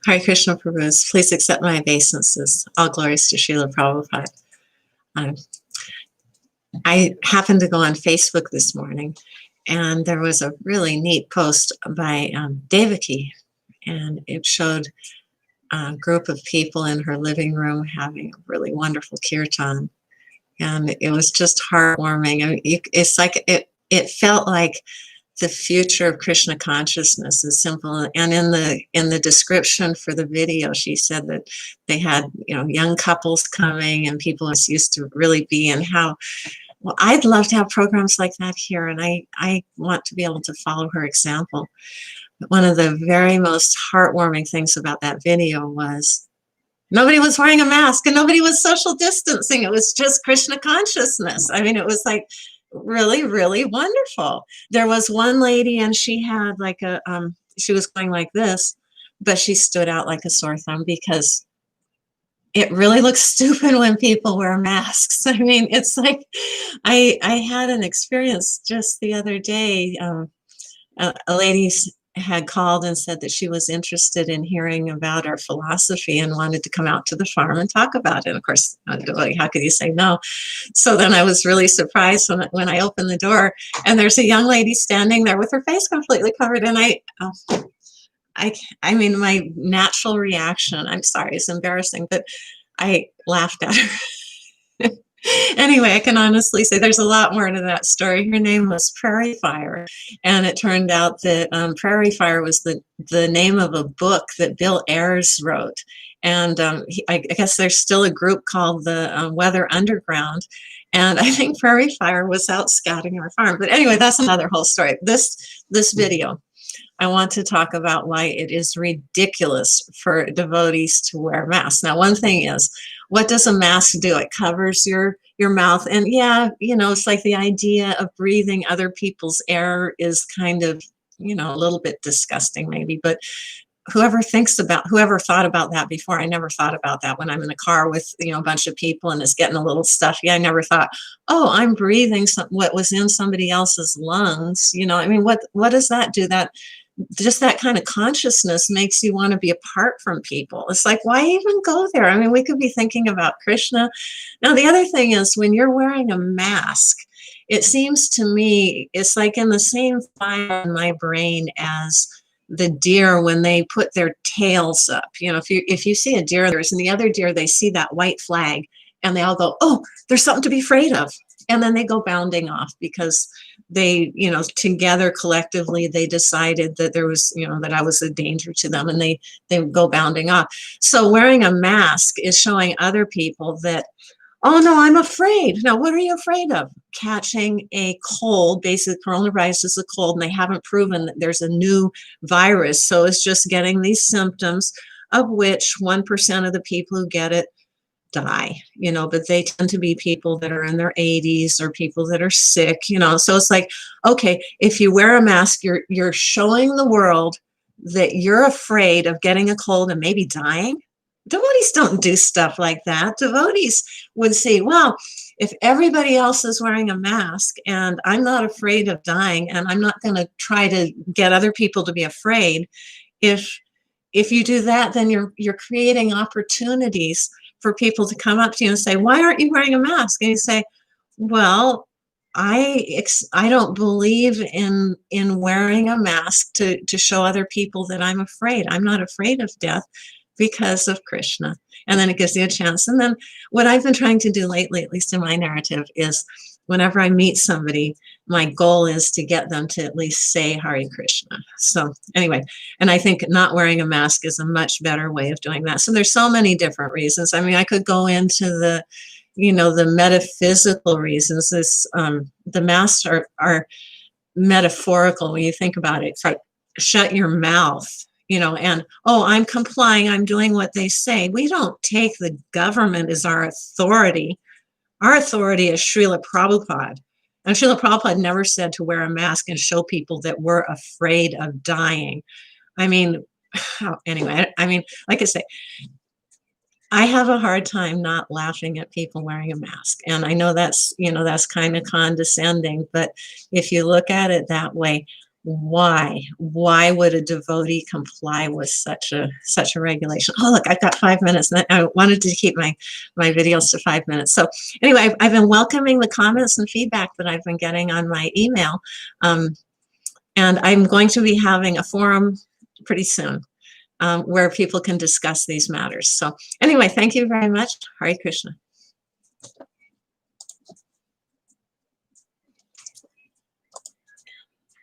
Hare Krishna Prabhus, please accept my obeisances. All glories to Srila Prabhupada. Um, I happened to go on Facebook this morning, and there was a really neat post by Devaki, and it showed a group of people in her living room having a really wonderful kirtan, and it was just heartwarming. I mean, it's like it felt like the future of Krishna consciousness is simple. And in the description for the video, she said that they had, young couples coming and people used to really be, and how, well, I'd love to have programs like that here. And I want to be able to follow her example. But one of the very most heartwarming things about that video was nobody was wearing a mask and nobody was social distancing. It was just Krishna consciousness. I mean, it was like really, really wonderful. There was one lady, and she had like she was going like this, but she stood out like a sore thumb because it really looks stupid when people wear masks. I mean, it's like I had an experience just the other day. A lady had called and said that she was interested in hearing about our philosophy and wanted to come out to the farm and talk about it. Of course, how could you say no? So then I was really surprised when I opened the door, and there's a young lady standing there with her face completely covered. And I mean, my natural reaction, I'm sorry, it's embarrassing, but I laughed at her. Anyway, I can honestly say there's a lot more to that story. Her name was Prairie Fire, and it turned out that Prairie Fire was the name of a book that Bill Ayers wrote. And I guess there's still a group called the Weather Underground, and I think Prairie Fire was out scouting our farm. But anyway, that's another whole story. This video, I want to talk about why it is ridiculous for devotees to wear masks. Now, one thing is, what does a mask do? It covers your mouth. And yeah, it's like the idea of breathing other people's air is kind of, a little bit disgusting maybe. But whoever thought about that before, I never thought about that when I'm in a car with, a bunch of people and it's getting a little stuffy. I never thought, oh, I'm breathing what was in somebody else's lungs. I mean, what does that do? Just that kind of consciousness makes you want to be apart from people. It's like, why even go there? I mean, we could be thinking about Krishna. Now, the other thing is, when you're wearing a mask, it seems to me it's like in the same fire in my brain as the deer when they put their tails up. If you see a deer, and the other deer, they see that white flag and they all go, oh, there's something to be afraid of. And then they go bounding off because they, together collectively, they decided that there was, that I was a danger to them, and they go bounding off. So wearing a mask is showing other people that, oh no, I'm afraid. Now, what are you afraid of? Catching a cold. Basically, coronavirus is a cold, and they haven't proven that there's a new virus. So it's just getting these symptoms, of which 1% of the people who get it die, but they tend to be people that are in their 80s or people that are sick, so it's like, okay, if you wear a mask, you're showing the world that you're afraid of getting a cold and maybe dying. Devotees don't do stuff like that. Devotees would say, well, if everybody else is wearing a mask and I'm not afraid of dying, and I'm not going to try to get other people to be afraid, if you do that, then you're creating opportunities for people to come up to you and say, why aren't you wearing a mask? And you say, well, I don't believe in wearing a mask to show other people that I'm afraid. I'm not afraid of death because of Krishna. And then it gives you a chance. And then what I've been trying to do lately, at least in my narrative, is whenever I meet somebody, my goal is to get them to at least say Hare Krishna. So anyway, and I think not wearing a mask is a much better way of doing that. So there's so many different reasons. I mean, I could go into the metaphysical reasons. The masks are metaphorical when you think about it. It's like, shut your mouth, and, oh, I'm complying, I'm doing what they say. We don't take the government as our authority. Our authority is Srila Prabhupada. And Srila Prabhupada never said to wear a mask and show people that we're afraid of dying. I mean, anyway, like I say, I have a hard time not laughing at people wearing a mask. And I know that's kind of condescending, but if you look at it that way, why would a devotee comply with such a regulation? Oh, look, I've got 5 minutes, and I wanted to keep my videos to 5 minutes. So anyway, I've been welcoming the comments and feedback that I've been getting on my email, and I'm going to be having a forum pretty soon where people can discuss these matters. So anyway, thank you very much. Hare Krishna.